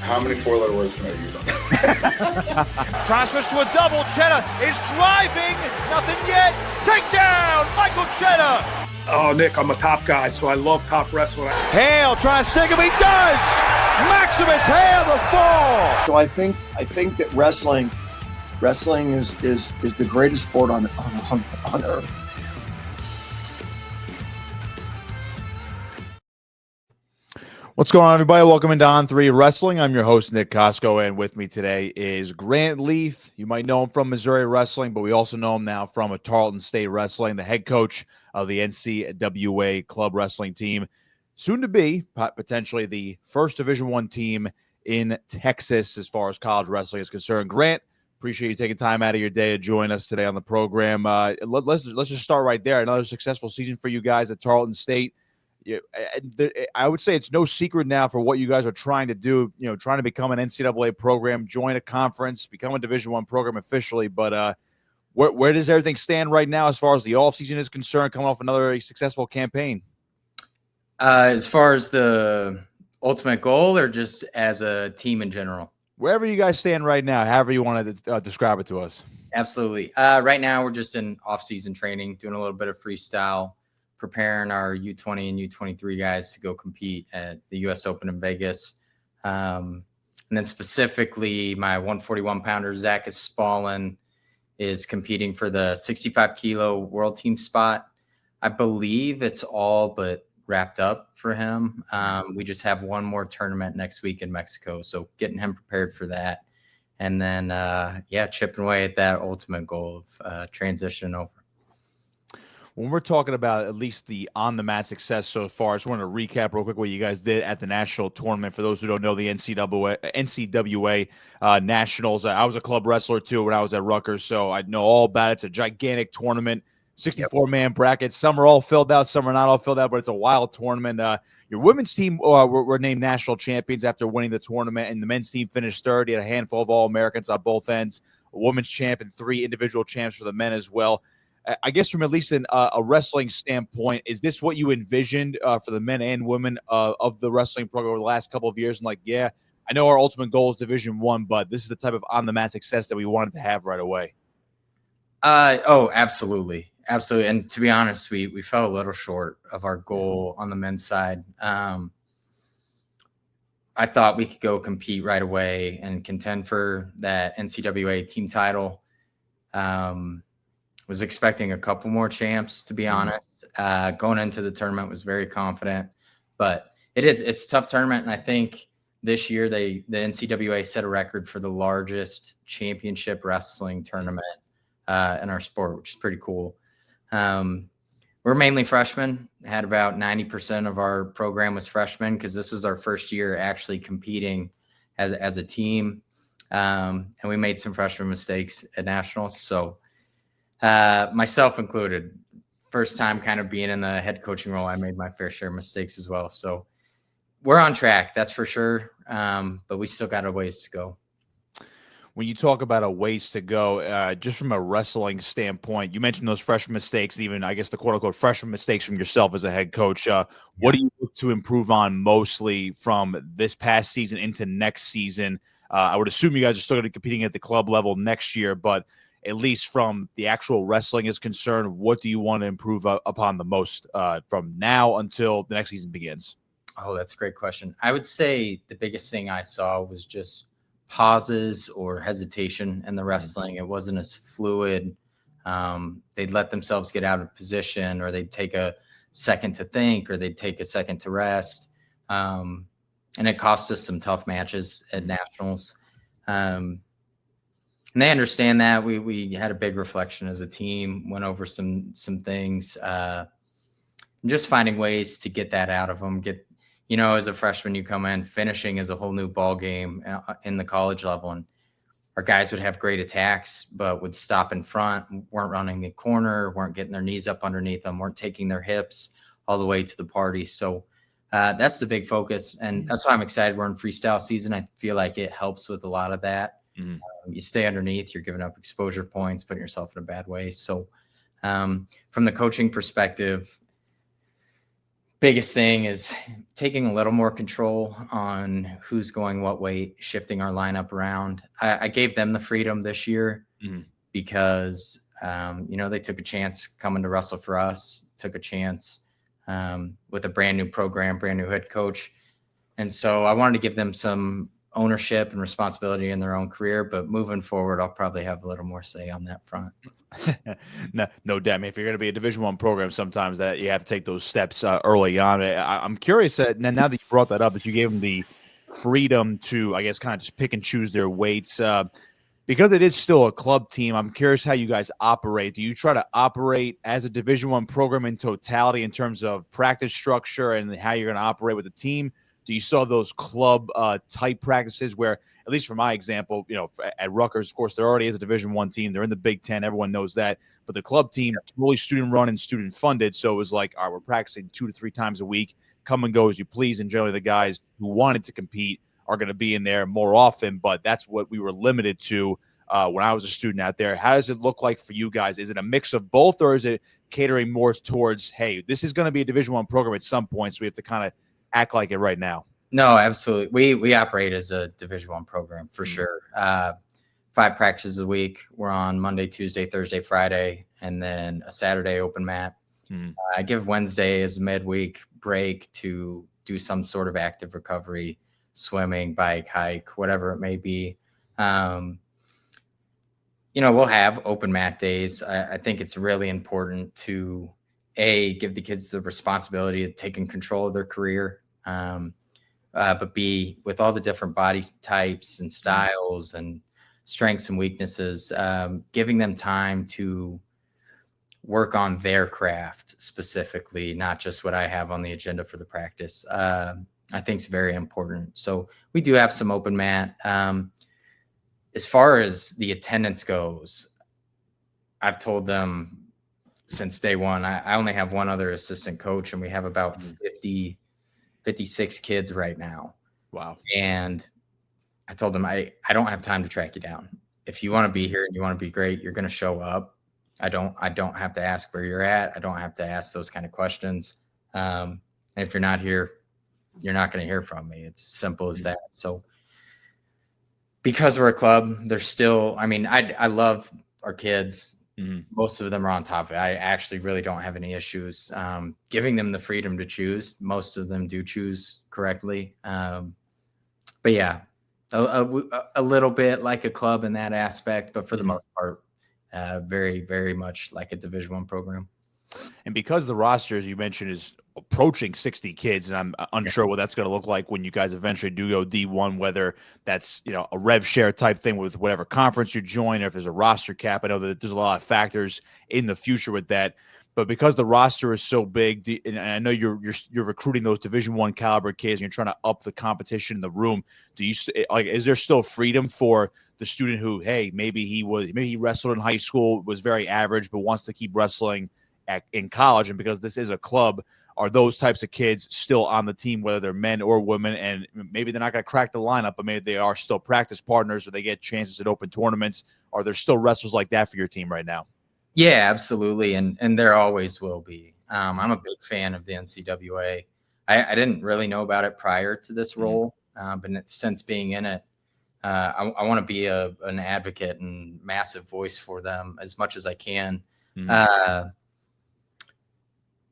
How many four-letter words can I use on that? Trying to switch to a double. Cheddar is driving. Nothing yet. Takedown, Michael Cheddar. Oh, Nick, I'm a top guy, so I love top wrestling. Hale trying to stick him. He does. Maximus Hale the fall. So I think that wrestling is the greatest sport on earth. What's going on, everybody? Welcome into On3 Wrestling. I'm your host, Nick Kosko, and with me today is Grant Leeth. You might know him from Missouri Wrestling, but we also know him now from a Tarleton State Wrestling, the head coach of the NCWA club wrestling team, soon to be potentially the first Division I team in Texas as far as college wrestling is concerned. Grant, appreciate you taking time out of your day to join us today on the program. Let's just start right there. Another successful season for you guys at Tarleton State. I would say it's no secret now for what you guys are trying to do, trying to become an NCAA program, join a conference, become a Division I program officially. But where does everything stand right now as far as the offseason is concerned, coming off another successful campaign? As far as the ultimate goal or just as a team in general? Wherever you guys stand right now, however you want to describe it to us. Absolutely. Right now, we're just in off-season training, doing a little bit of freestyle, preparing our U20 and U23 guys to go compete at the U.S. Open in Vegas. And then specifically, my 141-pounder, Zach Spallin, is competing for the 65-kilo world team spot. I believe it's all but wrapped up for him. We just have one more tournament next week in Mexico, so getting him prepared for that. And then, chipping away at that ultimate goal of transition over. When we're talking about at least the on-the-mat success so far, I just want to recap real quick what you guys did at the national tournament. For those who don't know, the NCWA Nationals. I was a club wrestler, too, when I was at Rutgers, so I know all about it. It's a gigantic tournament, 64-man bracket. Some are all filled out, some are not all filled out, but it's a wild tournament. Your women's team were named national champions after winning the tournament, and the men's team finished third. You had a handful of All-Americans on both ends, a women's champ and 3 individual champs for the men as well. I guess from at least a wrestling standpoint, is this what you envisioned for the men and women of the wrestling program over the last couple of years? And I know our ultimate goal is Division I, but this is the type of on-the-mat success that we wanted to have right away. Absolutely. Absolutely. And to be honest, we fell a little short of our goal on the men's side. I thought we could go compete right away and contend for that NCWA team title. Was expecting a couple more champs, to be honest. Going into the tournament was very confident, but it's a tough tournament. And I think this year the NCWA set a record for the largest championship wrestling tournament in our sport, which is pretty cool. We're mainly freshmen, had about 90% of our program was freshmen because this was our first year actually competing as a team. And we made some freshman mistakes at nationals. So, myself included, first time kind of being in the head coaching role, I made my fair share of mistakes as well. So we're on track, that's for sure. But we still got a ways to go. When you talk about a ways to go, just from a wrestling standpoint, you mentioned those freshman mistakes and even, I guess, the quote-unquote freshman mistakes from yourself as a head coach. What do you look to improve on mostly from this past season into next season? I would assume you guys are still going to be competing at the club level next year, but at least from the actual wrestling is concerned, what do you want to improve upon the most from now until the next season begins? Oh, that's a great question. I would say the biggest thing I saw was just pauses or hesitation in the wrestling. It wasn't as fluid. They'd let themselves get out of position, or they'd take a second to think, or they'd take a second to rest. And it cost us some tough matches at nationals. And they understand that. We had a big reflection as a team, went over some things, just finding ways to get that out of them. As a freshman, you come in, finishing is a whole new ball game in the college level. And our guys would have great attacks, but would stop in front, weren't running the corner, weren't getting their knees up underneath them, weren't taking their hips all the way to the party. So that's the big focus. And that's why I'm excited we're in freestyle season. I feel like it helps with a lot of that. You stay underneath, you're giving up exposure points, putting yourself in a bad way. So from the coaching perspective, Biggest thing is taking a little more control on who's going what weight, shifting our lineup around. I gave them the freedom this year because, they took a chance coming to wrestle for us, took a chance with a brand new program, brand new head coach. And so I wanted to give them some ownership and responsibility in their own career, but moving forward, I'll probably have a little more say on that front. No doubt. I mean, if you're going to be a Division I program, sometimes that you have to take those steps early on. I'm curious that now that you brought that up, that you gave them the freedom to, I guess, kind of just pick and choose their weights. Because it is still a club team, I'm curious how you guys operate. Do you try to operate as a Division I program in totality in terms of practice structure and how you're going to operate with the team? Do you still have those club type practices where, at least for my example, at Rutgers, of course, there already is a Division I team. They're in the Big Ten. Everyone knows that. But the club team, totally student run and student funded. So it was like, all right, we're practicing 2 to 3 times a week. Come and go as you please. And generally the guys who wanted to compete are going to be in there more often. But that's what we were limited to when I was a student out there. How does it look like for you guys? Is it a mix of both, or is it catering more towards, hey, this is going to be a Division I program at some point, so we have to kind of act like it right now? No, absolutely. We operate as a Division I program for sure. 5 practices a week. We're on Monday, Tuesday, Thursday, Friday, and then a Saturday open mat. I give Wednesday as a midweek break to do some sort of active recovery, swimming, bike, hike, whatever it may be. We'll have open mat days. I think it's really important to give the kids the responsibility of taking control of their career. But B, with all the different body types and styles and strengths and weaknesses, giving them time to work on their craft specifically, not just what I have on the agenda for the practice, I think is very important. So we do have some open mat. As far as the attendance goes, I've told them since day one, I only have one other assistant coach, and we have about 56 kids right now. Wow. And I told them, I don't have time to track you down. If you want to be here and you want to be great, you're going to show up. I don't have to ask where you're at. I don't have to ask those kind of questions. And if you're not here, you're not going to hear from me. It's simple as that. So because we're a club, there's still, I love our kids. Most of them are on top of it. I actually really don't have any issues giving them the freedom to choose. Most of them do choose correctly. But yeah, a little bit like a club in that aspect, but for the most part, very, very much like a Division I program. And because the roster, as you mentioned, is approaching 60 kids, and I'm unsure what that's going to look like when you guys eventually do go D1, whether that's, a rev share type thing with whatever conference you join, or if there's a roster cap. I know that there's a lot of factors in the future with that, but because the roster is so big, and I know you're recruiting those Division I caliber kids, and you're trying to up the competition in the room. Is there still freedom for the student who, hey, maybe he wrestled in high school, was very average, but wants to keep wrestling in college, and because this is a club, are those types of kids still on the team, whether they're men or women? And maybe they're not going to crack the lineup, but maybe they are still practice partners, or they get chances at open tournaments. Are there still wrestlers like that for your team right now? Yeah, absolutely. And there always will be. I'm a big fan of the NCWA. I didn't really know about it prior to this role, but since being in it, I want to be an advocate and massive voice for them as much as I can.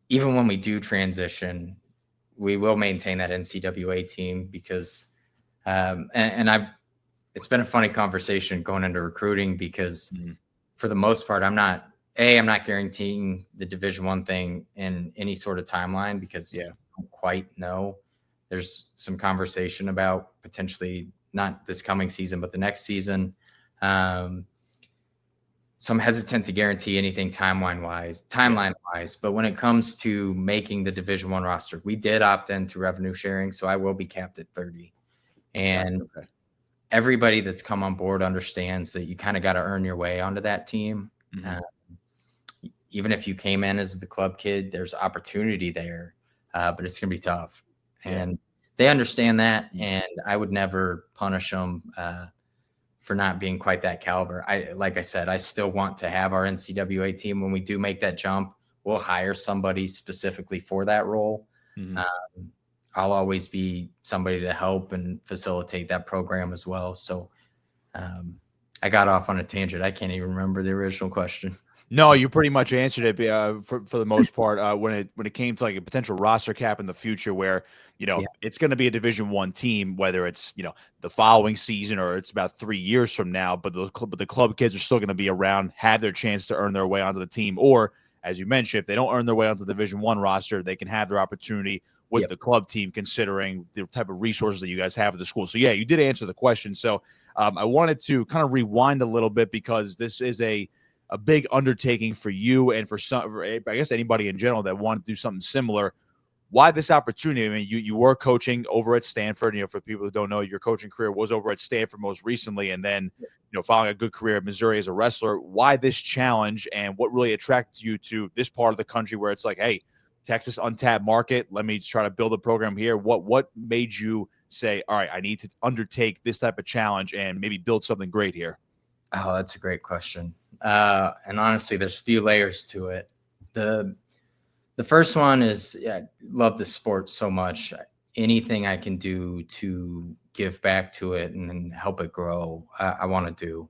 Even when we do transition, we will maintain that NCWA team because, it's been a funny conversation going into recruiting because for the most part, I'm not guaranteeing the Division I thing in any sort of timeline because I don't quite know. There's some conversation about potentially not this coming season, but the next season. So I'm hesitant to guarantee anything timeline wise, but when it comes to making the Division I roster, we did opt into revenue sharing. So I will be capped at 30, and everybody that's come on board understands that you kind of got to earn your way onto that team. Even if you came in as the club kid, there's opportunity there, but it's going to be tough. And they understand that. And I would never punish them, for not being quite that caliber. Like I said, I still want to have our NCWA team. When we do make that jump, we'll hire somebody specifically for that role. Mhm. I'll always be somebody to help and facilitate that program as well. So I got off on a tangent. I can't even remember the original question. No, you pretty much answered it for the most part. When it came to like a potential roster cap in the future, where Yeah. it's going to be a Division I team, whether it's the following season or it's about 3 years from now, but the club kids are still going to be around, have their chance to earn their way onto the team, or as you mentioned, if they don't earn their way onto the Division I roster, they can have their opportunity with the club team, considering the type of resources that you guys have at the school. So yeah, you did answer the question. So I wanted to kind of rewind a little bit, because this is a big undertaking for you and for I guess anybody in general that want to do something similar. Why this opportunity? I mean, you were coaching over at Stanford. For people who don't know, your coaching career was over at Stanford most recently, and then following a good career at Missouri as a wrestler. Why this challenge, and what really attracted you to this part of the country where it's like, hey, Texas untapped market, let me try to build a program here? What made you say, all right, I need to undertake this type of challenge and maybe build something great here? Oh, that's a great question. And honestly, there's a few layers to it. The first one is, I love the sport so much. Anything I can do to give back to it and help it grow, I want to do.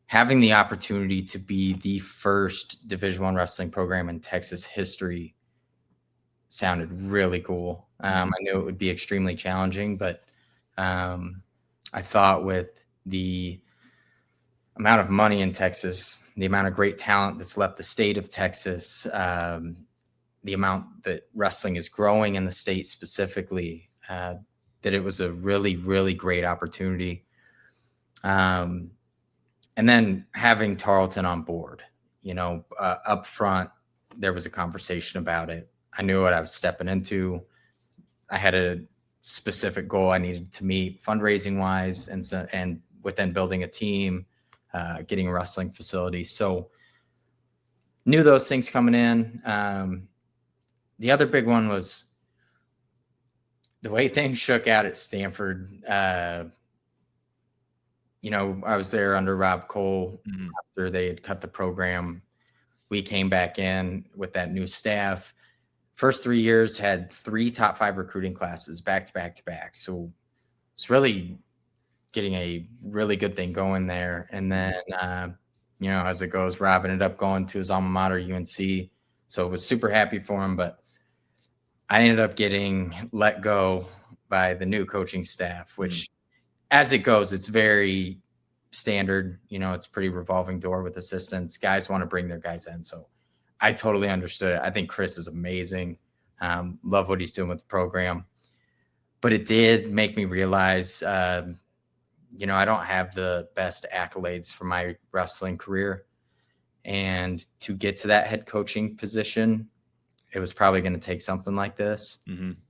Having the opportunity to be the first Division I wrestling program in Texas history sounded really cool. I knew it would be extremely challenging, but I thought with the amount of money in Texas, the amount of great talent that's left the state of Texas, the amount that wrestling is growing in the state specifically, that it was a really, really great opportunity. And then having Tarleton on board, up front, there was a conversation about it. I knew what I was stepping into. I had a specific goal I needed to meet fundraising wise, and within building a team, getting a wrestling facility. So knew those things coming in. The other big one was the way things shook out at Stanford. I was there under Rob Koll after they had cut the program. We came back in with that new staff. First 3 years had 3 top 5 recruiting classes back to back to back. So it's really getting a really good thing going there. And then, as it goes, Rob ended up going to his alma mater, UNC. So I was super happy for him, but I ended up getting let go by the new coaching staff, which as it goes, it's very standard. It's pretty revolving door with assistants. Guys want to bring their guys in. So I totally understood it. I think Chris is amazing. Love what he's doing with the program. But it did make me realize, I don't have the best accolades for my wrestling career. And to get to that head coaching position, it was probably going to take something like this.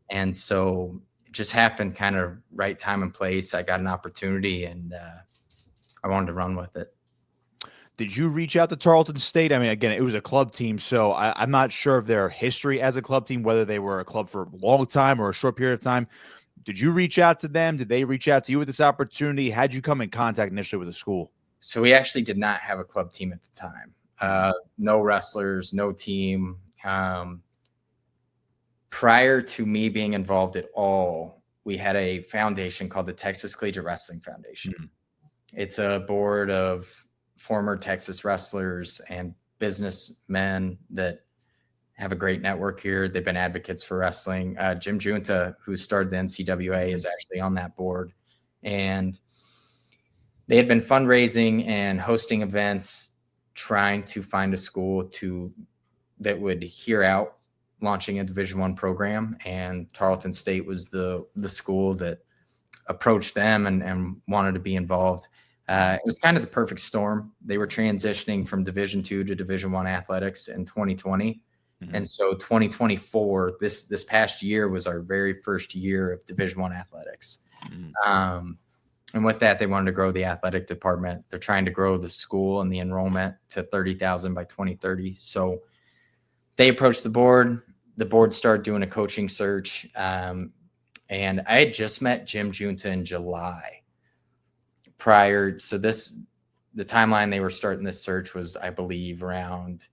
And so it just happened kind of right time and place. I got an opportunity, and I wanted to run with it. Did you reach out to Tarleton State? I mean, again, it was a club team, so I'm not sure of their history as a club team, whether they were a club for a long time or a short period of time. Did you reach out to them? Did they reach out to you with this opportunity? How'd you come in contact initially with the school? So we actually did not have a club team at the time. No wrestlers, no team. Prior to me being involved at all, we had a foundation called the Texas Collegiate Wrestling Foundation. It's a board of former Texas wrestlers and businessmen that have a great network here. They've been advocates for wrestling. Jim Junta, who started the NCWA, is actually on that board. And they had been fundraising and hosting events, trying to find a school that would hear out launching a Division I program. And Tarleton State was the school that approached them and wanted to be involved. It was kind of the perfect storm. They were transitioning from Division II to Division I athletics in 2020. And so 2024, this past year was our very first year of Division I athletics. And with that, they wanted to grow the athletic department. They're trying to grow the school and the enrollment to 30,000 by 2030. So they approached the board. The board started doing a coaching search. And I had just met Jim Junta in July. So the timeline they were starting this search was, I believe, around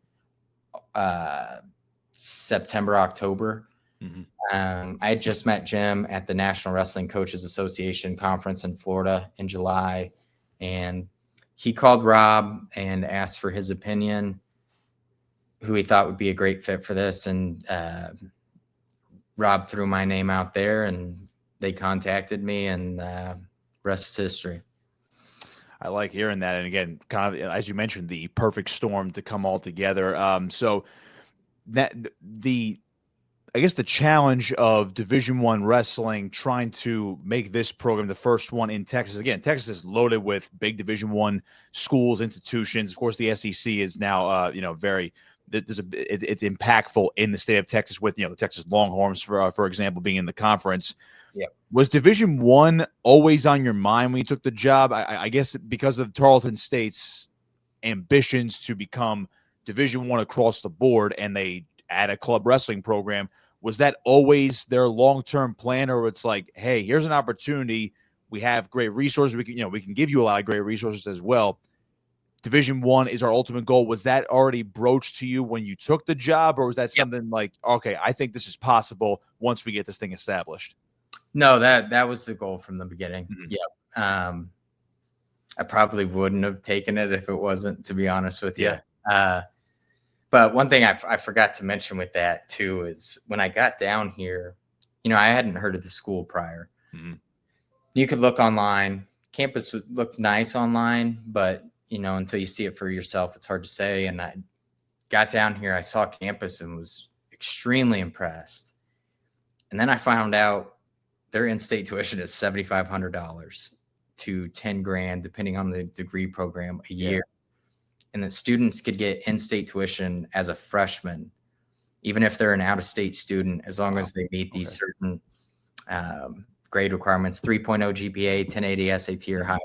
September, October. Mm-hmm. I had just met Jim at the National Wrestling Coaches Association conference in Florida in July, and he called Rob and asked for his opinion, who he thought would be a great fit for this. And Rob threw my name out there, and they contacted me, and rest is history. I like hearing that. And again, kind of, as you mentioned, the perfect storm to come all together. So that I guess the challenge of Division I wrestling, trying to make this program the first one in Texas. Again, Texas is loaded with big Division I schools, institutions. Of course, the SEC is now, it's impactful in the state of Texas with, the Texas Longhorns, for example, being in the conference. Yeah. Was Division I always on your mind when you took the job? I guess because of Tarleton State's ambitions to become Division I across the board, and they add a club wrestling program. Was that always their long-term plan, or it's like, hey, here's an opportunity. We have great resources. We can give you a lot of great resources as well. Division I is our ultimate goal. Was that already broached to you when you took the job, or was that something like, okay, I think this is possible once we get this thing established? No, that was the goal from the beginning. Mm-hmm. Yep. I probably wouldn't have taken it if it wasn't, to be honest with you. Yeah. But one thing I forgot to mention with that too is when I got down here, I hadn't heard of the school prior. Mm-hmm. You could look online. Campus looked nice online, but until you see it for yourself, it's hard to say. And I got down here, I saw campus and was extremely impressed. And then I found out their in-state tuition is $7,500 to $10,000, depending on the degree program a year. And that students could get in-state tuition as a freshman, even if they're an out-of-state student, as long as they meet these certain grade requirements, 3.0 GPA, 1080 SAT or higher,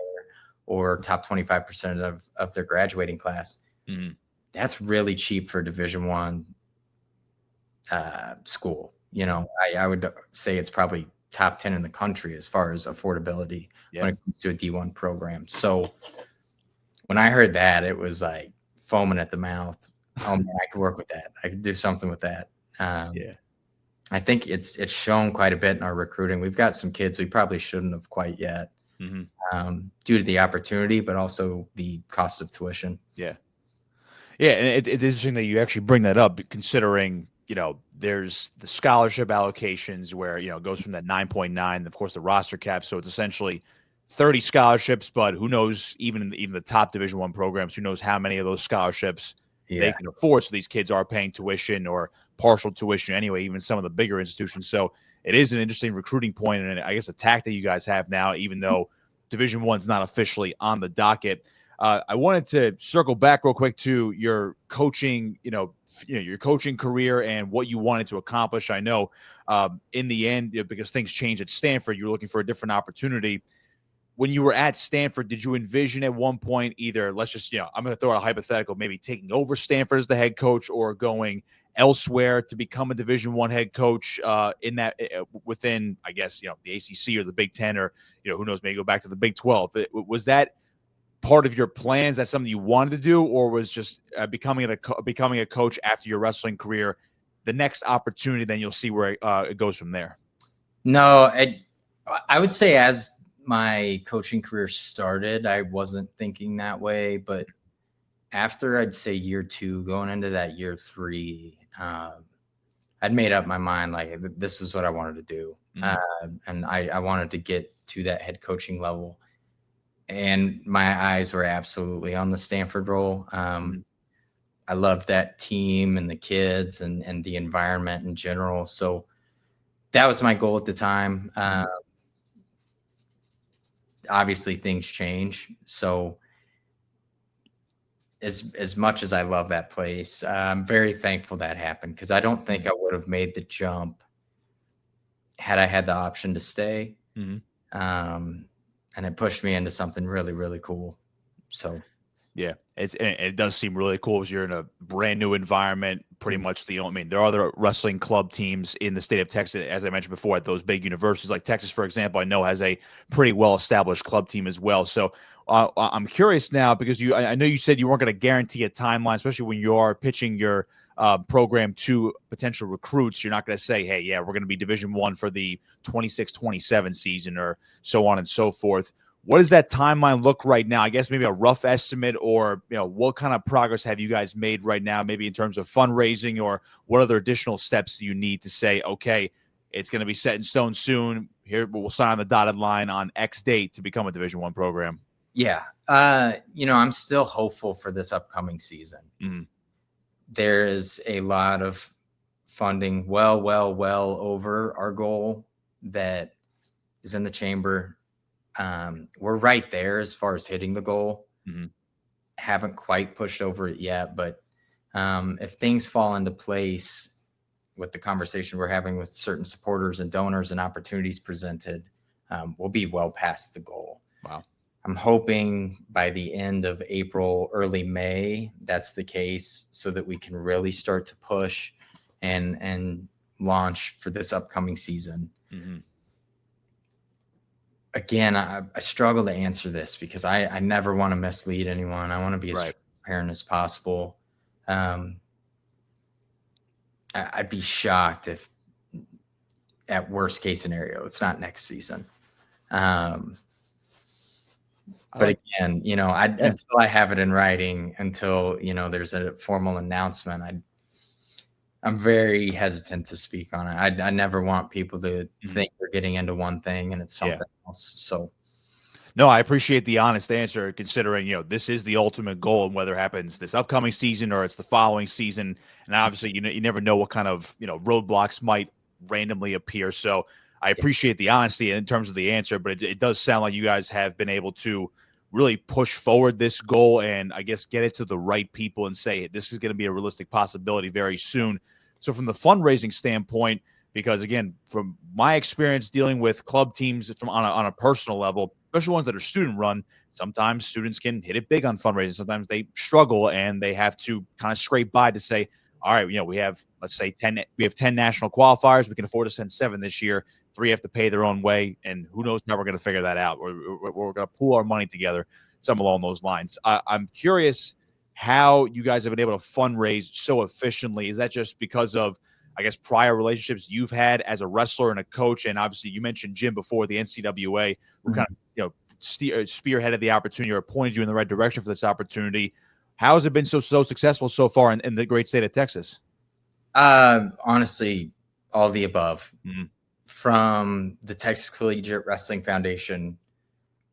or top 25% of their graduating class. Mm-hmm. That's really cheap for Division I school. I would say it's probably top 10 in the country as far as affordability when it comes to a D1 program. So when I heard that, it was like foaming at the mouth. Oh man, I could work with that. I could do something with that. I think it's shown quite a bit in our recruiting. We've got some kids we probably shouldn't have quite yet, due to the opportunity, but also the cost of tuition. Yeah. And it's interesting that you actually bring that up, considering, there's the scholarship allocations where, it goes from that 9.9, of course, the roster cap. So it's essentially 30 scholarships, but who knows, even the top Division I programs, who knows how many of those scholarships they can afford. So these kids are paying tuition or partial tuition anyway, even some of the bigger institutions. So it is an interesting recruiting point, and I guess a tactic you guys have now, even though Division I is not officially on the docket. I wanted to circle back real quick to your coaching, your coaching career and what you wanted to accomplish. I know in the end, because things changed at Stanford, you were looking for a different opportunity. When you were at Stanford, did you envision at one point either, let's just, I'm going to throw out a hypothetical, maybe taking over Stanford as the head coach, or going elsewhere to become a Division I head coach in that within, I guess, the ACC or the Big Ten, or, who knows, maybe go back to the Big 12. Was that part of your plans? That's something you wanted to do, or was just becoming a coach after your wrestling career the next opportunity? Then you'll see where it goes from there. No, I would say as my coaching career started, I wasn't thinking that way, but after I'd say year 2, going into that year 3, I'd made up my mind, like, this is what I wanted to do. And I wanted to get to that head coaching level. And my eyes were absolutely on the Stanford role. I loved that team and the kids and the environment in general. So that was my goal at the time. Obviously things change. So as much as I love that place, I'm very thankful that happened, because I don't think I would have made the jump had I had the option to stay. And it pushed me into something really, really cool. So, yeah, it does seem really cool because you're in a brand new environment. Pretty much there are other wrestling club teams in the state of Texas, as I mentioned before, at those big universities like Texas, for example. I know has a pretty well established club team as well. So I'm curious now, because I know you said you weren't going to guarantee a timeline, especially when you are pitching your program to potential recruits. You're not going to say, hey, yeah, we're going to be Division I for the 26-27 season or so on and so forth. What does that timeline look right now? I guess maybe a rough estimate, or what kind of progress have you guys made right now, maybe in terms of fundraising, or what other additional steps do you need to say, okay, it's going to be set in stone soon. Here, we'll sign on the dotted line on X date to become a Division I program. Yeah. I'm still hopeful for this upcoming season. Mm-hmm. There is a lot of funding well over our goal that is in the chamber. We're right there as far as hitting the goal. Mm-hmm. Haven't quite pushed over it yet, but if things fall into place with the conversation we're having with certain supporters and donors and opportunities presented, we'll be well past the goal. Wow. I'm hoping by the end of April, early May, that's the case, so that we can really start to push and launch for this upcoming season. Mm-hmm. Again, I struggle to answer this because I never want to mislead anyone. I want to be as transparent as possible. I'd be shocked if, at worst case scenario, it's not next season. But again, until I have it in writing, until there's a formal announcement, I'm very hesitant to speak on it. I never want people to think they're getting into one thing and it's something else. So, no, I appreciate the honest answer, considering this is the ultimate goal, and whether it happens this upcoming season or it's the following season, and obviously you never know what kind of roadblocks might randomly appear. So I appreciate the honesty in terms of the answer, but it does sound like you guys have been able to really push forward this goal and I guess get it to the right people and say this is going to be a realistic possibility very soon. So from the fundraising standpoint, because again, from my experience dealing with club teams on a personal level, especially ones that are student run, sometimes students can hit it big on fundraising. Sometimes they struggle and they have to kind of scrape by to say, all right, we have, let's say 10 national qualifiers. We can afford to send 7 this year. 3 have to pay their own way. And who knows how we're going to figure that out. We're going to pool our money together, something along those lines. I'm curious how you guys have been able to fundraise so efficiently. Is that just because of, I guess, prior relationships you've had as a wrestler and a coach? And obviously you mentioned Jim before, the NCWA, who kind of, spearheaded the opportunity or pointed you in the right direction for this opportunity. How has it been so successful so far in the great state of Texas? Honestly, all the above. Mm-hmm. From the Texas Collegiate Wrestling Foundation,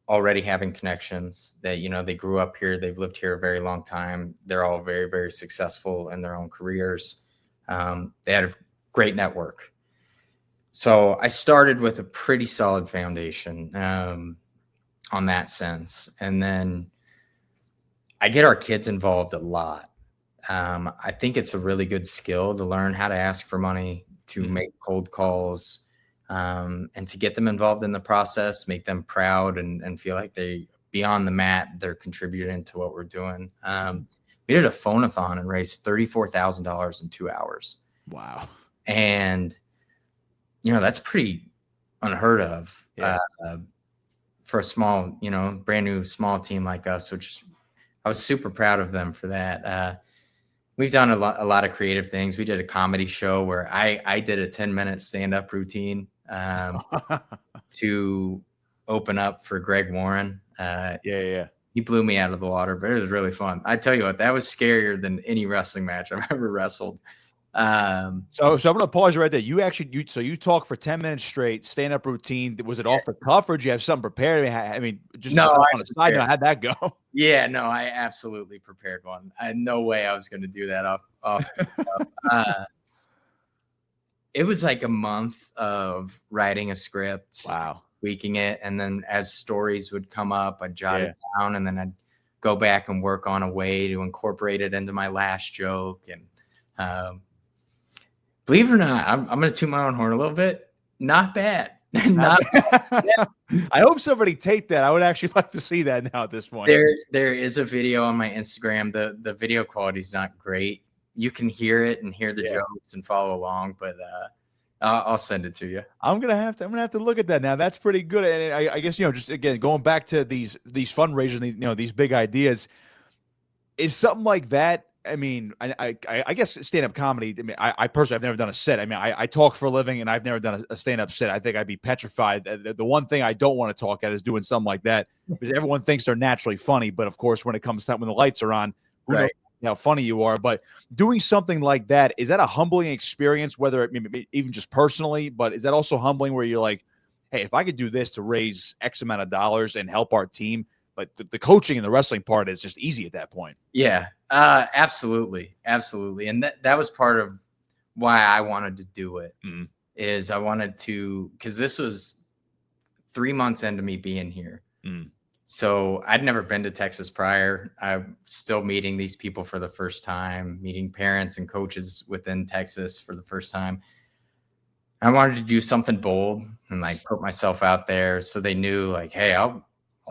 already having connections that, they grew up here. They've lived here a very long time. They're all very, very successful in their own careers. They had a great network. So I started with a pretty solid foundation on that sense. And then I get our kids involved a lot. I think it's a really good skill to learn how to ask for money, to make cold calls, and to get them involved in the process, make them proud and feel like they, beyond the mat, they're contributing to what we're doing. We did a phone-a-thon and raised $34,000 in 2 hours. Wow. And, that's pretty unheard of for a small, brand new small team like us, which I was super proud of them for that. We've done a lot of creative things. We did a comedy show where I did a 10-minute stand-up routine to open up for Greg Warren. He blew me out of the water, but it was really fun. I tell you what, that was scarier than any wrestling match I've ever wrestled. So I'm going to pause you right there. You talk for 10 minutes straight, stand-up routine. Was it off the cuff, or did you have something prepared? I mean, just no, on the side note, how'd that go? Yeah, no, I absolutely prepared one. I had no way I was going to do that off the cuff. It was like a month of writing a script. Wow. Tweaking it, and then as stories would come up, I'd jot it down, and then I'd go back and work on a way to incorporate it into my last joke. And believe it or not, I'm going to toot my own horn a little bit. Not bad. Not bad. I hope somebody taped that. I would actually like to see that now at this point. There is a video on my Instagram. The video quality is not great. You can hear it and hear the jokes and follow along, but I'll send it to you. I'm gonna have to look at that now. That's pretty good. And I guess just again going back to these fundraisers, these big ideas, is something like that. I mean, I guess stand-up comedy, I mean, I personally, I've never done a set. I mean, I talk for a living and I've never done a stand-up set. I think I'd be petrified. The one thing I don't want to talk at is doing something like that, because everyone thinks they're naturally funny. But of course, when it comes to when the lights are on, who knows how funny you are. But doing something like that, is that a humbling experience, whether it even just personally, but is that also humbling where you're like, hey, if I could do this to raise X amount of dollars and help our team, but the coaching and the wrestling part is just easy at that point. Yeah, absolutely. Absolutely. And that was part of why I wanted to do it, is I wanted to, because this was 3 months into me being here. So I'd never been to Texas prior. I'm still meeting these people for the first time, meeting parents and coaches within Texas for the first time. I wanted to do something bold and like put myself out there so they knew like, hey, I'll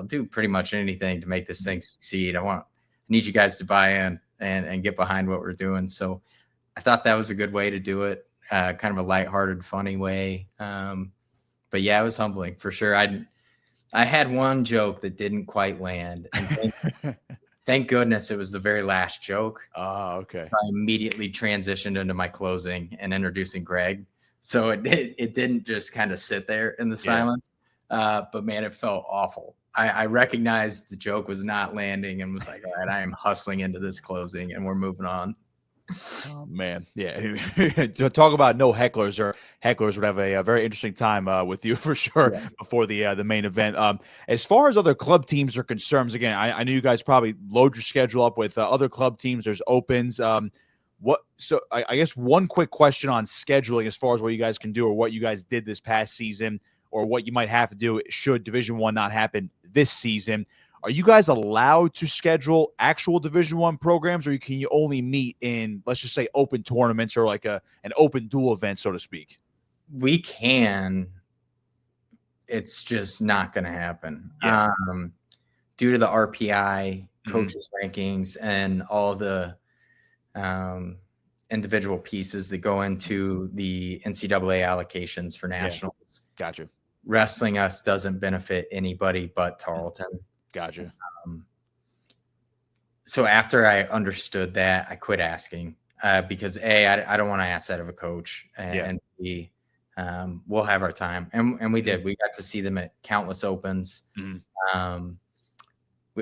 do pretty much anything to make this thing succeed. I need you guys to buy in and get behind what we're doing. So I thought that was a good way to do it. Kind of a lighthearted, funny way. But yeah, it was humbling for sure. I had one joke that didn't quite land. And thank goodness it was the very last joke. Oh, okay. So I immediately transitioned into my closing and introducing Greg. So it didn't just kind of sit there in the silence. But man, it felt awful. I recognized the joke was not landing and was like, all right, I am hustling into this closing and we're moving on. Oh man, yeah. To talk about no hecklers, or hecklers would have a very interesting time with you for sure before the main event. As far as other club teams are concerned, again, I know you guys probably load your schedule up with other club teams. There's opens. So I guess one quick question on scheduling, as far as what you guys can do or what you guys did this past season, or what you might have to do should Division I not happen this season. Are you guys allowed to schedule actual Division I programs, or can you only meet in, let's just say, open tournaments or like an open dual event, so to speak? We can. It's just not going to happen. Due to the RPI coaches rankings and all the individual pieces that go into the NCAA allocations for nationals. Gotcha. Wrestling us doesn't benefit anybody but Tarleton. Gotcha. So after I understood that, I quit asking because I don't want to ask that of a coach, and B, we'll have our time, and we did. We got to see them at countless opens.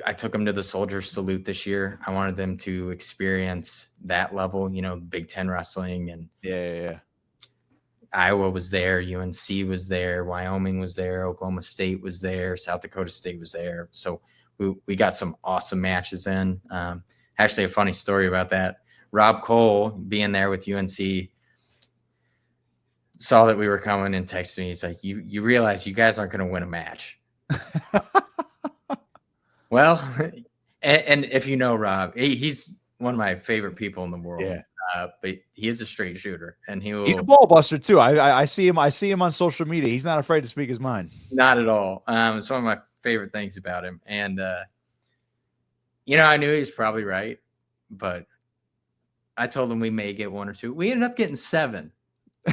I took them to the Soldiers Salute this year. I wanted them to experience that level, Big Ten wrestling, and Iowa was there, UNC was there, Wyoming was there, Oklahoma State was there, South Dakota State was there. So we got some awesome matches in. Actually, a funny story about that. Rob Koll, being there with UNC, saw that we were coming and texted me. He's like, you realize you guys aren't going to win a match. Well, and if you know Rob, he's one of my favorite people in the world. Yeah. But he is a straight shooter, and he's a ball buster too. I see him on social media. He's not afraid to speak his mind. Not at all. It's one of my favorite things about him. And I knew he was probably right, but I told him we may get one or two. We ended up getting 7.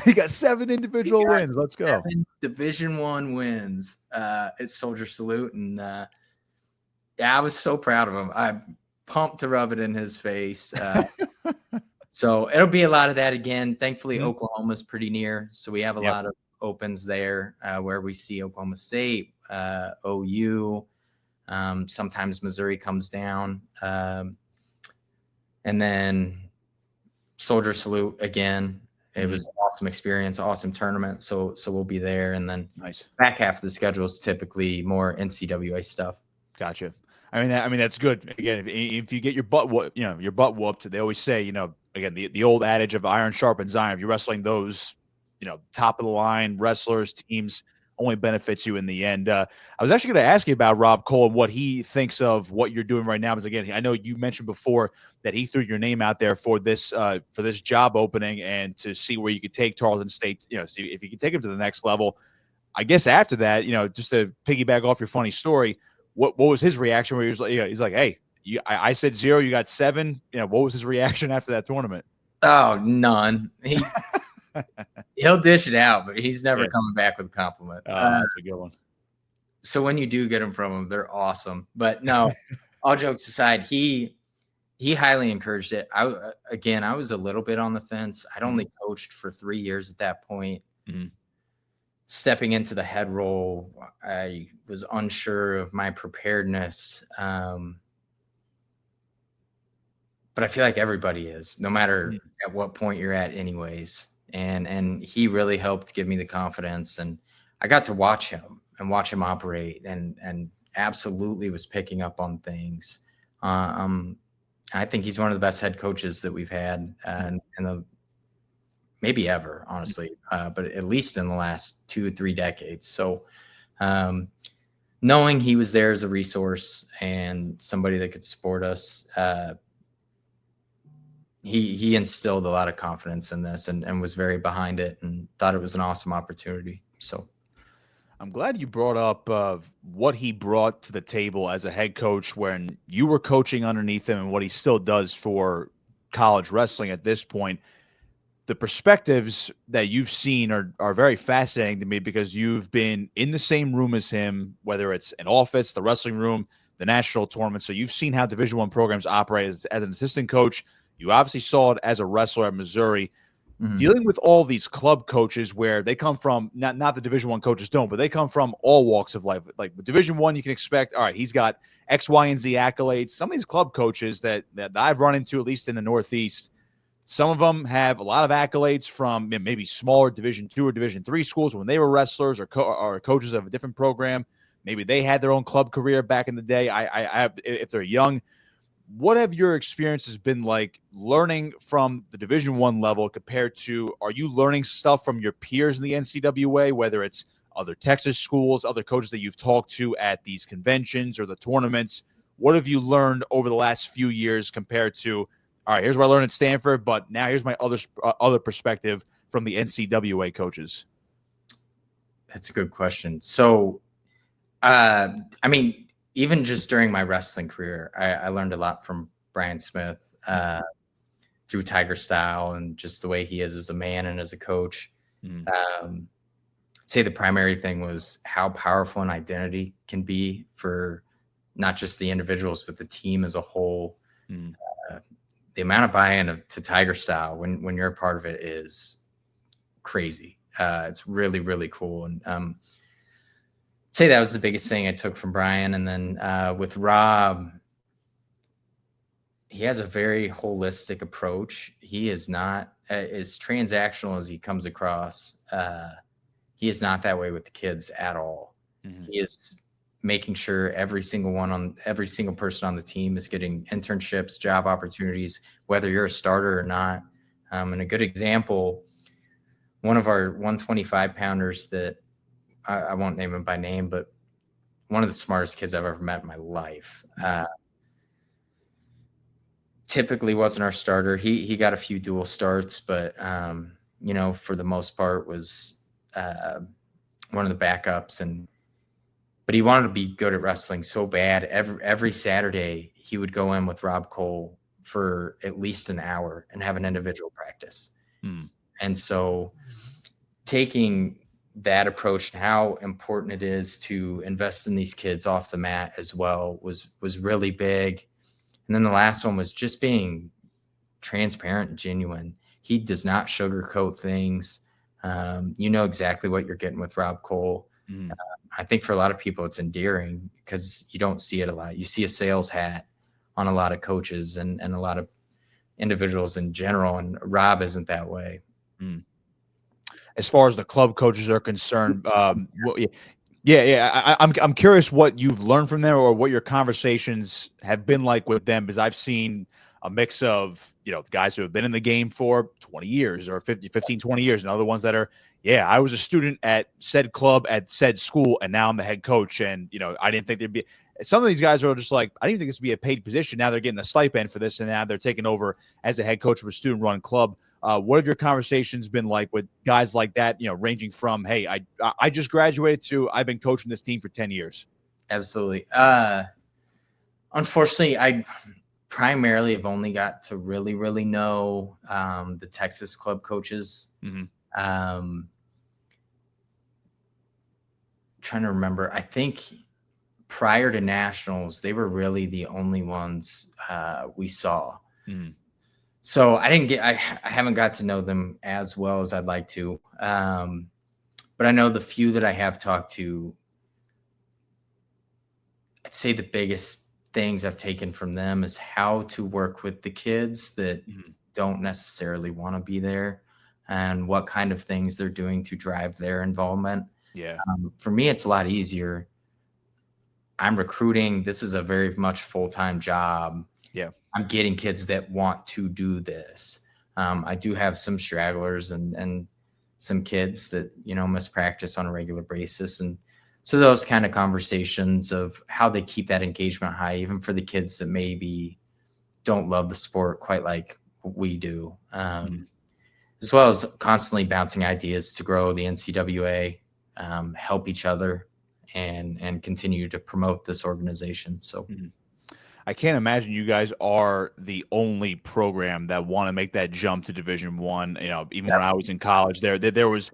He got 7 individual wins. Let's go. 7 Division I wins at Soldier Salute, and I was so proud of him. I'm pumped to rub it in his face. So it'll be a lot of that again. Thankfully, Oklahoma's pretty near, so we have a lot of opens there where we see Oklahoma State, OU. Sometimes Missouri comes down, and then Soldier Salute again. It was an awesome experience, awesome tournament. So we'll be there, and then back half of the schedule is typically more NCWA stuff. Gotcha. I mean that's good. Again, if you get your butt whooped, they always say, again, the old adage of iron sharpens iron. If you're wrestling those, top of the line wrestlers, teams, only benefits you in the end. I was actually going to ask you about Rob Koll and what he thinks of what you're doing right now. Because again, I know you mentioned before that he threw your name out there for this job opening and to see where you could take Tarleton State. See if you can take him to the next level. I guess after that, just to piggyback off your funny story, what was his reaction? Where he was like, he's like, hey. I said 0, you got 7. What was his reaction after that tournament? Oh, none. He'll dish it out, but he's never coming back with a compliment. That's a good one. So when you do get them from him, they're awesome. But no, all jokes aside, he he highly encouraged it. I was a little bit on the fence. I'd only coached for 3 years at that point. Stepping into the head role, I was unsure of my preparedness. But I feel like everybody is, no matter at what point you're at anyways. And he really helped give me the confidence, and I got to watch him operate and absolutely was picking up on things. I think he's one of the best head coaches that we've had in the maybe ever, honestly, but at least in the last 2 or 3 decades. So knowing he was there as a resource and somebody that could support us, he instilled a lot of confidence in this and was very behind it and thought it was an awesome opportunity. So I'm glad you brought up what he brought to the table as a head coach when you were coaching underneath him and what he still does for college wrestling at this point. The perspectives that you've seen are very fascinating to me because you've been in the same room as him, whether it's an office, the wrestling room, the national tournament. So you've seen how Division I programs operate as an assistant coach. You obviously saw it as a wrestler at Missouri. Dealing with all these club coaches where they come from, not the Division I coaches don't, but they come from all walks of life. Like with Division I, you can expect, all right, he's got X, Y, and Z accolades. Some of these club coaches that I've run into, at least in the Northeast, some of them have a lot of accolades from maybe smaller Division II or Division III schools when they were wrestlers or coaches of a different program. Maybe they had their own club career back in the day. If they're young. What have your experiences been like learning from the Division I level compared to, are you learning stuff from your peers in the NCWA, whether it's other Texas schools, other coaches that you've talked to at these conventions or the tournaments? What have you learned over the last few years compared to, all right, here's what I learned at Stanford, but now here's my other perspective from the NCWA coaches? That's a good question. So, I mean, even just during my wrestling career, I learned a lot from Brian Smith through Tiger Style and just the way he is as a man and as a coach. I'd say the primary thing was how powerful an identity can be for not just the individuals, but the team as a whole. The amount of buy-in to Tiger Style when you're a part of it is crazy. It's really, really cool. And say that was the biggest thing I took from Brian. And then with Rob, he has a very holistic approach. He is not as transactional as he comes across. He is not that way with the kids at all. He is making sure every single person on the team is getting internships, job opportunities, whether you're a starter or not. And a good example, one of our 125 pounders that I won't name him by name, but one of the smartest kids I've ever met in my life. Typically wasn't our starter. He got a few dual starts, but for the most part was one of the backups. But he wanted to be good at wrestling so bad. Every Saturday he would go in with Rob Koll for at least an hour and have an individual practice. And so taking that approach and how important it is to invest in these kids off the mat as well was really big. And then the last one was just being transparent and genuine. He does not sugarcoat things. You know exactly what you're getting with Rob Koll. I think for a lot of people it's endearing because you don't see it a lot. You see a sales hat on a lot of coaches and a lot of individuals in general, and Rob isn't that way. As far as the club coaches are concerned, I'm curious what you've learned from them or what your conversations have been like with them, because I've seen a mix of, guys who have been in the game for 20 years or 15, 20 years, and other ones that are, I was a student at said club at said school, and now I'm the head coach. And, I didn't think there'd be – some of these guys are just like, I didn't think this would be a paid position. Now they're getting a stipend for this, and now they're taking over as a head coach of a student-run club. What have your conversations been like with guys like that, ranging from, hey, I just graduated to I've been coaching this team for 10 years? Absolutely. Unfortunately, I primarily have only got to really, really know the Texas club coaches. Trying to remember, I think prior to nationals, they were really the only ones we saw. Mm. So I haven't got to know them as well as I'd like to. But I know the few that I have talked to, I'd say the biggest things I've taken from them is how to work with the kids that don't necessarily want to be there, and what kind of things they're doing to drive their involvement. Yeah. For me, it's a lot easier. I'm recruiting. This is a very much full-time job. Yeah. I'm getting kids that want to do this. I do have some stragglers and some kids that, miss practice on a regular basis. And so those kind of conversations of how they keep that engagement high, even for the kids that maybe don't love the sport quite like we do, as well as constantly bouncing ideas to grow the NCWA, help each other, and continue to promote this organization. So I can't imagine you guys are the only program that want to make that jump to Division I. Even when I was in college, there was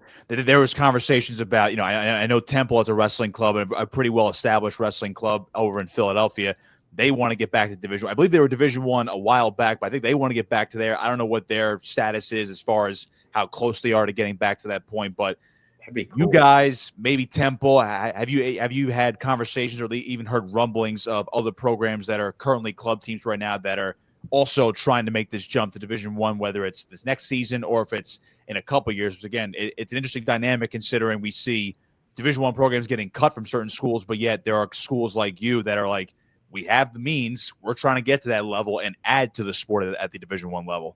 conversations about, I know Temple as a wrestling club, and a pretty well established wrestling club over in Philadelphia. They want to get back to Division I. I believe they were Division I a while back, but I think they want to get back to there. I don't know what their status is as far as how close they are to getting back to that point, but that'd be cool. You guys, maybe Temple, have you had conversations or even heard rumblings of other programs that are currently club teams right now that are also trying to make this jump to Division I, whether it's this next season or if it's in a couple of years? Because again, it's an interesting dynamic considering we see Division I programs getting cut from certain schools, but yet there are schools like you that are like, we have the means, we're trying to get to that level and add to the sport at the Division I level.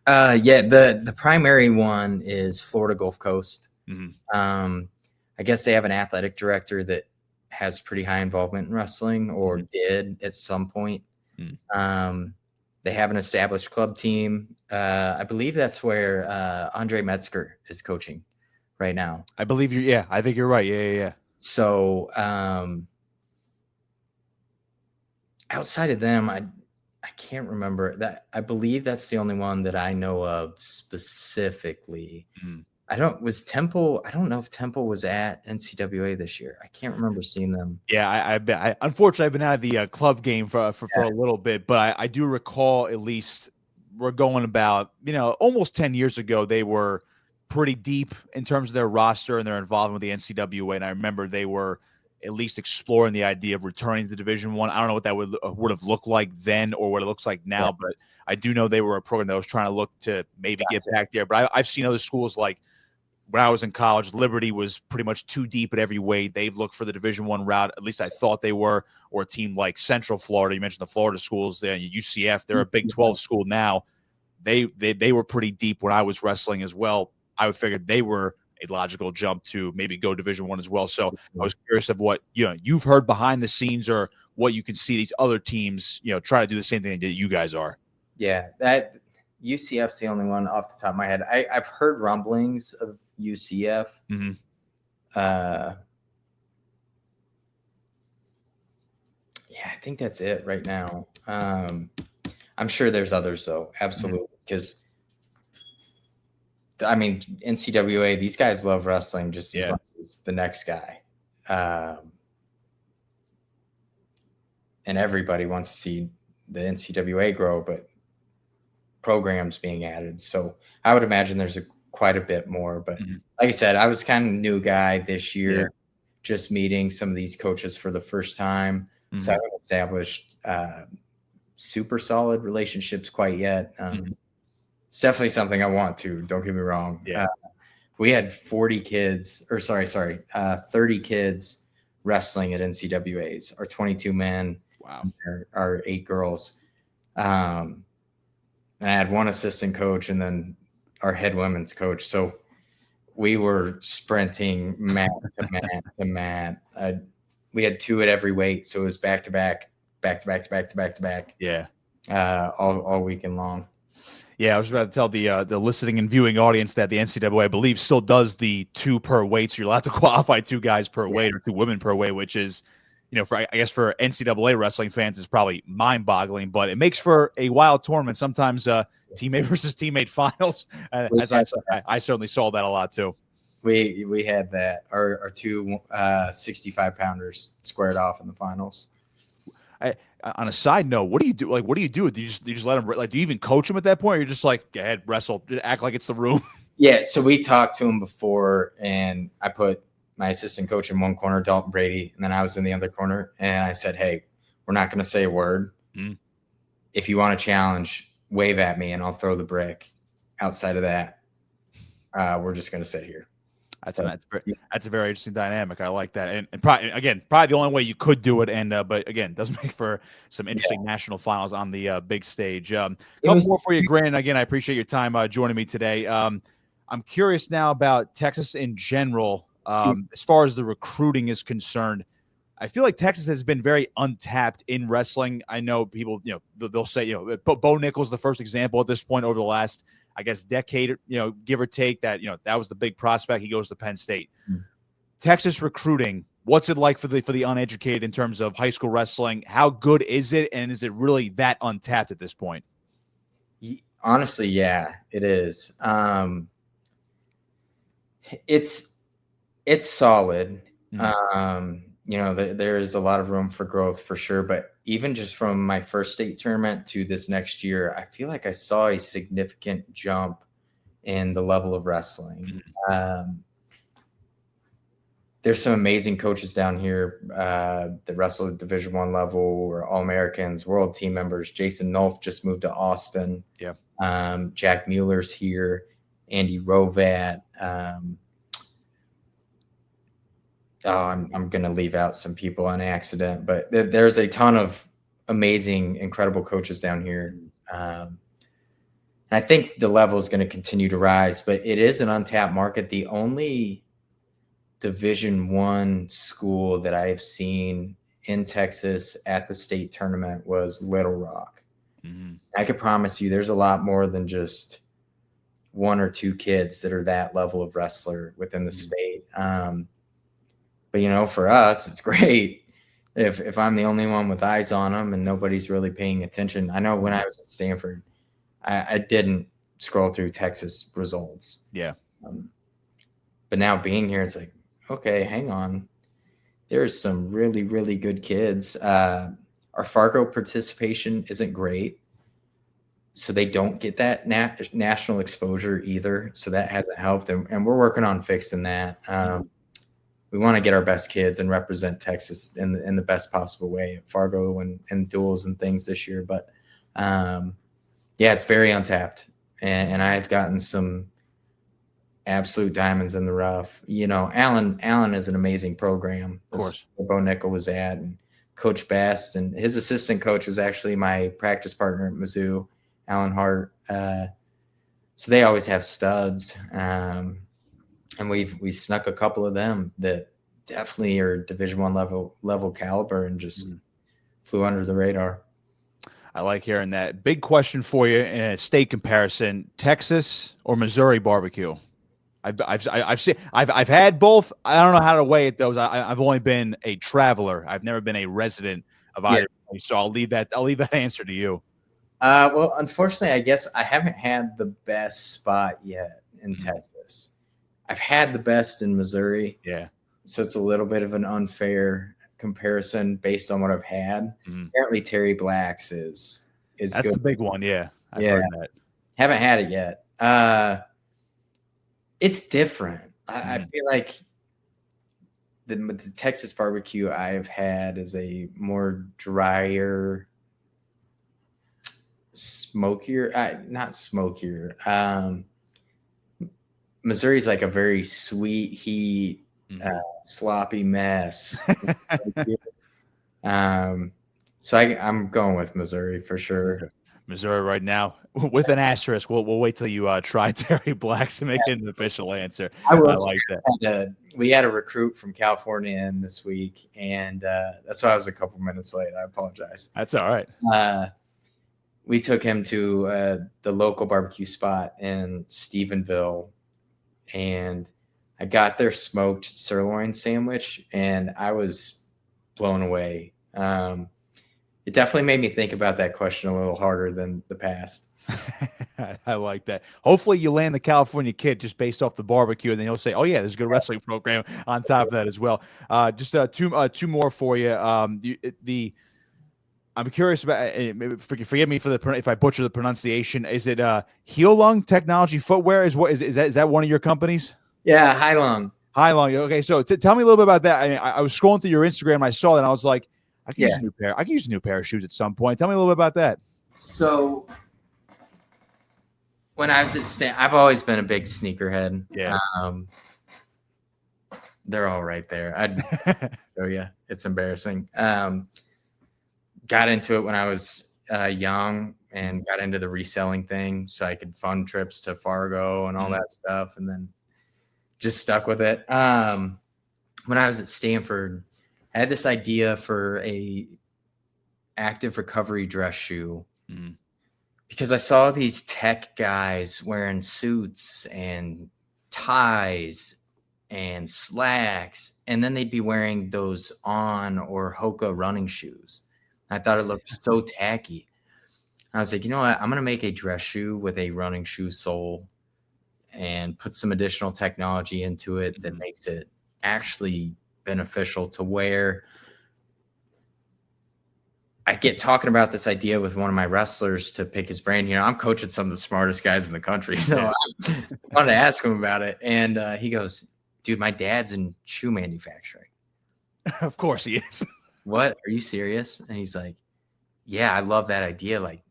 The primary one is Florida Gulf Coast. Mm-hmm. I guess they have an athletic director that has pretty high involvement in wrestling, or did at some point. They have an established club team. I believe that's where Andre Metzger is coaching right now. I believe I think you're right. Yeah. So outside of them, I can't remember that. I believe that's the only one that I know of specifically. Was Temple? I don't know if Temple was at NCWA this year. I can't remember seeing them. Yeah, I unfortunately I've been out of the club game for a little bit, but I do recall, at least we're going about almost 10 years ago, they were pretty deep in terms of their roster and their involvement with the NCWA, and I remember they were at least exploring the idea of returning to Division I. I don't know what that would have looked like then or what it looks like now, but I do know they were a program that was trying to look to maybe get back there. But I've seen other schools, like when I was in college, Liberty was pretty much too deep at every weight. They've looked for the Division I route. At least I thought they were. Or a team like Central Florida. You mentioned the Florida schools there. UCF, they're a Big 12 school now. They were pretty deep when I was wrestling as well. I would figure they were a logical jump to maybe go Division I as well. So I was curious of what you've heard behind the scenes, or what you can see these other teams try to do the same thing that you guys are. Yeah, that UCF's the only one off the top of my head. I've heard rumblings of UCF. I think that's it right now. I'm sure there's others though, absolutely, because NCWA, these guys love wrestling just as much as the next guy, and everybody wants to see the NCWA grow, but programs being added. So I would imagine there's quite a bit more, but like I said, I was kind of a new guy this year, just meeting some of these coaches for the first time. So I haven't established super solid relationships quite yet. It's definitely something I want to, don't get me wrong. We had 30 kids wrestling at NCWAs, our 22 men, our 8 girls. And I had one assistant coach and then our head women's coach. So we were sprinting mat to mat to mat. We had 2 at every weight. So it was back to back. Yeah. All weekend long. Yeah, I was about to tell the listening and viewing audience that the NCAA, I believe, still does the 2 per weight. So you're allowed to qualify 2 guys per weight or 2 women per weight, which is, I guess for NCAA wrestling fans, is probably mind-boggling. But it makes for a wild tournament. Sometimes teammate versus teammate finals. As I certainly saw that a lot too. We had that. Our two 65-pounders squared off in the finals. On a side note, what do you do? Like, what do you do? Do you just let them, like, do you even coach them at that point? Or you're just like, go ahead, wrestle, just act like it's the room. Yeah. So we talked to him before, and I put my assistant coach in one corner, Dalton Brady, and then I was in the other corner. And I said, hey, we're not going to say a word. Mm. If you want to challenge, wave at me and I'll throw the brick. Outside of that, we're just going to sit here. That's a very interesting dynamic. I like that. And probably the only way you could do it. And but again, does make for some interesting national finals on the big stage. Couple more for you, Grant. Again, I appreciate your time joining me today. I'm curious now about Texas in general. As far as the recruiting is concerned, I feel like Texas has been very untapped in wrestling. I know people, they'll say, Bo Nichols, the first example at this point over the last, I guess, decade, give or take, that, that was the big prospect. He goes to Penn State. Texas recruiting, what's it like for the uneducated in terms of high school wrestling? How good is it? And is it really that untapped at this point? Honestly, yeah, it is. It's solid. There is a lot of room for growth for sure. But even just from my first state tournament to this next year, I feel like I saw a significant jump in the level of wrestling. There's some amazing coaches down here that wrestle at Division I level, or All-Americans, world team members. Jason Nolf just moved to Austin. Yeah. Jack Mueller's here. Andy Rovat. I'm going to leave out some people on accident, but there's a ton of amazing, incredible coaches down here. And I think the level is going to continue to rise, but it is an untapped market. The only Division I school that I have seen in Texas at the state tournament was Little Rock. I could promise you there's a lot more than just one or two kids that are that level of wrestler within the state. But, for us, it's great if I'm the only one with eyes on them and nobody's really paying attention. I know when I was at Stanford, I didn't scroll through Texas results. Yeah. But now being here, it's like, okay, hang on. There's some really, really good kids. Our Fargo participation isn't great, so they don't get that national exposure either. So that hasn't helped, and we're working on fixing that. We want to get our best kids and represent Texas in the best possible way at Fargo and duels and things this year. But it's very untapped, and I've gotten some absolute diamonds in the rough. Allen is an amazing program. Of course, where Bo Nickel was at, and Coach Best and his assistant coach was actually my practice partner at Mizzou, Alan Hart. So they always have studs. And we snuck a couple of them that definitely are Division I level caliber and just flew under the radar. I like hearing that. Big question for you in a state comparison: Texas or Missouri barbecue? I've had both. I don't know how to weigh it though. I've only been a traveler. I've never been a resident of either. Yeah. So I'll leave that answer to you. Well, unfortunately, I guess I haven't had the best spot yet in Texas. I've had the best in Missouri. Yeah. So it's a little bit of an unfair comparison based on what I've had. Apparently Terry Black's is that's good. a big one. Yeah. I've heard that. Haven't had it yet. It's different. I feel like the Texas barbecue I've had is a more drier, smokier, not smokier. Missouri's like a very sweet heat, sloppy mess. So I'm going with Missouri for sure. Missouri right now with an asterisk. We'll wait till you try Terry Black's to make it an official answer. I like that. We had a recruit from California in this week, and that's why I was a couple minutes late. I apologize. That's all right. We took him to the local barbecue spot in Stephenville, and I got their smoked sirloin sandwich, and I was blown away. It definitely made me think about that question a little harder than the past. I like that. Hopefully you land the California kid just based off the barbecue, and then you'll say, "Oh yeah, there's a good wrestling program on top of that as well." Just two more for you. I'm curious about. Forgive me if I butcher the pronunciation. Is it Heilung Technology Footwear? Is that one of your companies? Yeah, Heilung. Heilung. Okay, so tell me a little bit about that. I mean, I was scrolling through your Instagram and I saw that and I was like, I can use a new pair. I can use a new pair of shoes at some point. Tell me a little bit about that. So when I was at I've always been a big sneakerhead. Yeah. They're all right there. I'd show you. It's embarrassing. Got into it when I was young and got into the reselling thing so I could fund trips to Fargo and all that stuff, and then just stuck with it. When I was at Stanford, I had this idea for a active recovery dress shoe because I saw these tech guys wearing suits and ties and slacks, and then they'd be wearing those On or Hoka running shoes. I thought it looked so tacky. I was like, you know what? I'm going to make a dress shoe with a running shoe sole and put some additional technology into it that makes it actually beneficial to wear. I get talking about this idea with one of my wrestlers to pick his brain. You know, I'm coaching some of the smartest guys in the country. So I wanted to ask him about it. And he goes, dude, my dad's in shoe manufacturing. Of course he is. What? Are you serious? And he's like, yeah, I love that idea. Like,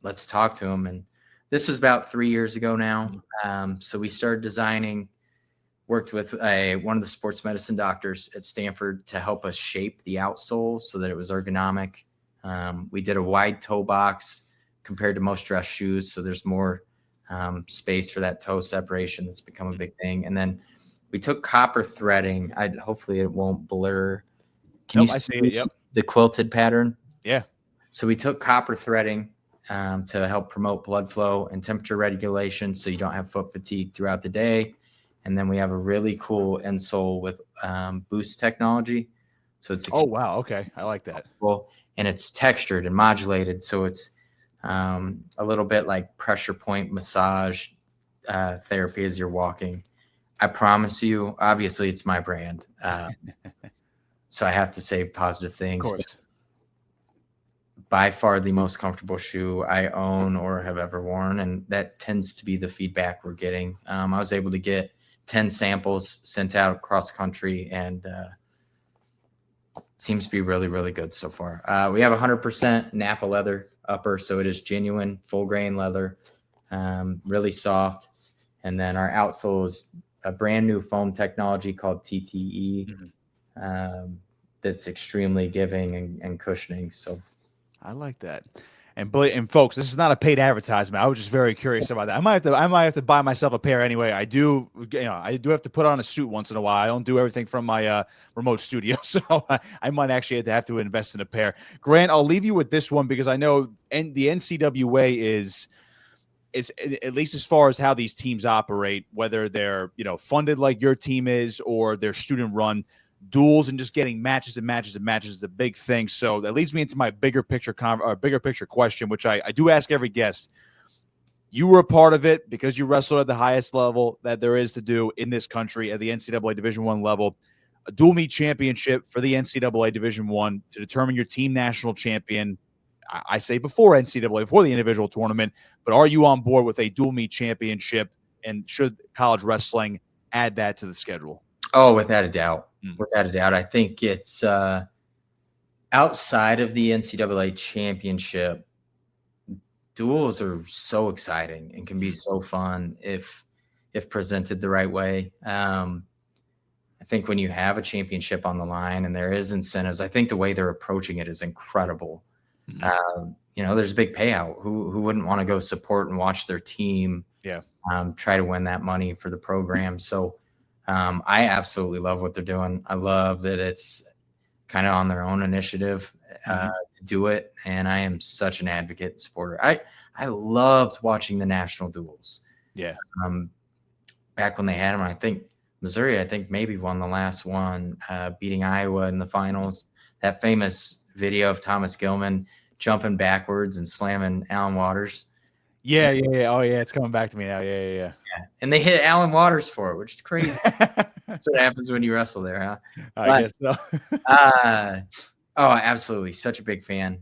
let's talk to him. And this was about 3 years ago now. So we started designing, worked with one of the sports medicine doctors at Stanford to help us shape the outsole so that it was ergonomic. We did a wide toe box compared to most dress shoes. So there's more space for that toe separation. That's become a big thing. And then we took copper threading. Hopefully it won't blur. Can you see the quilted pattern? Yeah. So we took copper threading to help promote blood flow and temperature regulation so you don't have foot fatigue throughout the day. And then we have a really cool insole with boost technology. So it's oh, wow. Okay. I like that. Cool. And it's textured and modulated. So it's a little bit like pressure point massage therapy as you're walking. I promise you, obviously it's my brand. So I have to say positive things. By far the most comfortable shoe I own or have ever worn. And that tends to be the feedback we're getting. I was able to get 10 samples sent out across the country, and it seems to be really, really good so far. We have 100% Napa leather upper, so it is genuine full grain leather, really soft. And then our outsole is a brand new foam technology called TTE. That's extremely giving and cushioning. So I like that. And folks, this is not a paid advertisement. I was just very curious about that. I might have to buy myself a pair anyway. I do have to put on a suit once in a while. I don't do everything from my remote studio, so I might actually have to invest in a pair. Grant, I'll leave you with this one because I know the NCWA is at least as far as how these teams operate, whether they're funded like your team is or they're student run. Duels and just getting matches is a big thing. So that leads me into my bigger picture question, which I do ask every guest. You were a part of it because you wrestled at the highest level that there is to do in this country at the NCAA Division I level. A dual meet championship for the NCAA Division I to determine your team national champion. I say before NCAA, before the individual tournament, but are you on board with a dual meet championship, and should college wrestling add that to the schedule? Oh, without a doubt. Without a doubt. I think it's outside of the NCAA championship, duels are so exciting and can be so fun if presented the right way. I think when you have a championship on the line and there is incentives, I think the way they're approaching it is incredible. There's a big payout. Who wouldn't want to go support and watch their team try to win that money for the program? So I absolutely love what they're doing. I love that it's kind of on their own initiative to do it. And I am such an advocate and supporter. I loved watching the national duels. Yeah. Back when they had them, I think Missouri, maybe won the last one, beating Iowa in the finals. That famous video of Thomas Gilman jumping backwards and slamming Alan Waters. Yeah. Oh, yeah. It's coming back to me now. Yeah. And they hit Alan Waters for it, which is crazy. That's what happens when you wrestle there, huh? I guess so. Oh, absolutely. Such a big fan.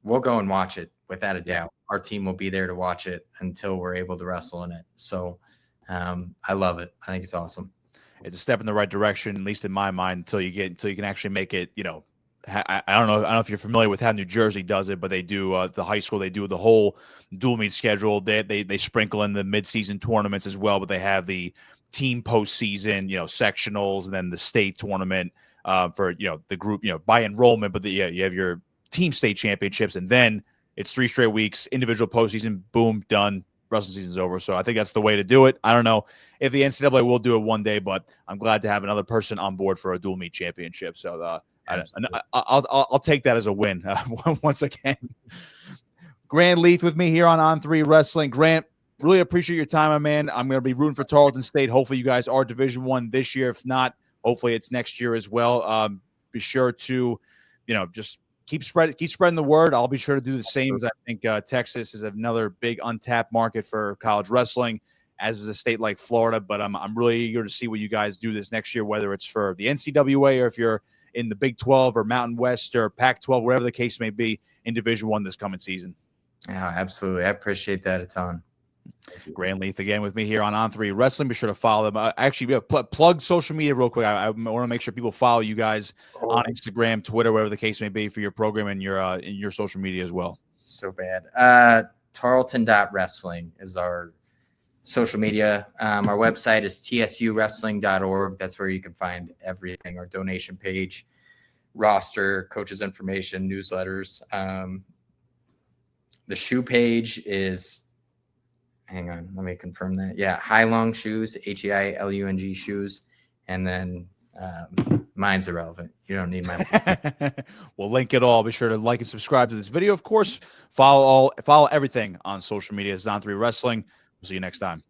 We'll go and watch it without a doubt. Our team will be there to watch it until we're able to wrestle in it. So I love it. I think it's awesome. It's a step in the right direction, at least in my mind, until you can actually make it, I don't know if you're familiar with how New Jersey does it, but they do the high school, they do the whole dual meet schedule. They sprinkle in the midseason tournaments as well, but they have the team postseason, sectionals, and then the state tournament for the group, by enrollment. But you have your team state championships, and then it's 3 straight weeks, individual postseason, boom, done. Wrestling season's over. So I think that's the way to do it. I don't know if the NCAA will do it one day, but I'm glad to have another person on board for a dual meet championship. So I'll take that as a win once again. Grant Leeth with me here on On3 Wrestling. Grant, really appreciate your time, my man. I'm going to be rooting for Tarleton State. Hopefully you guys are Division I this year. If not, hopefully it's next year as well. Be sure to, just keep spreading the word. I'll be sure to do the same, as I think Texas is another big untapped market for college wrestling, as is a state like Florida. But I'm really eager to see what you guys do this next year, whether it's for the NCWA or if you're in the Big 12 or Mountain West or Pac-12, whatever the case may be, in Division I this coming season. Yeah, absolutely. I appreciate that a ton. Grant Leeth again with me here on On3 Wrestling. Be sure to follow them. Actually, plug social media real quick. I want to make sure people follow you guys on Instagram, Twitter, whatever the case may be, for your program and your social media as well. So bad. Tarleton.wrestling is our social media. Our website is tsuwrestling.org. That's where you can find everything. Our donation page, roster, coaches information, newsletters. The shoe page is, hang on, let me confirm that. Yeah, Heilung Shoes, Heilung Shoes. And then mine's irrelevant. You don't need mine. We'll link it all. Be sure to like and subscribe to this video. Of course, follow everything on social media. It's On3 Wrestling. We'll see you next time.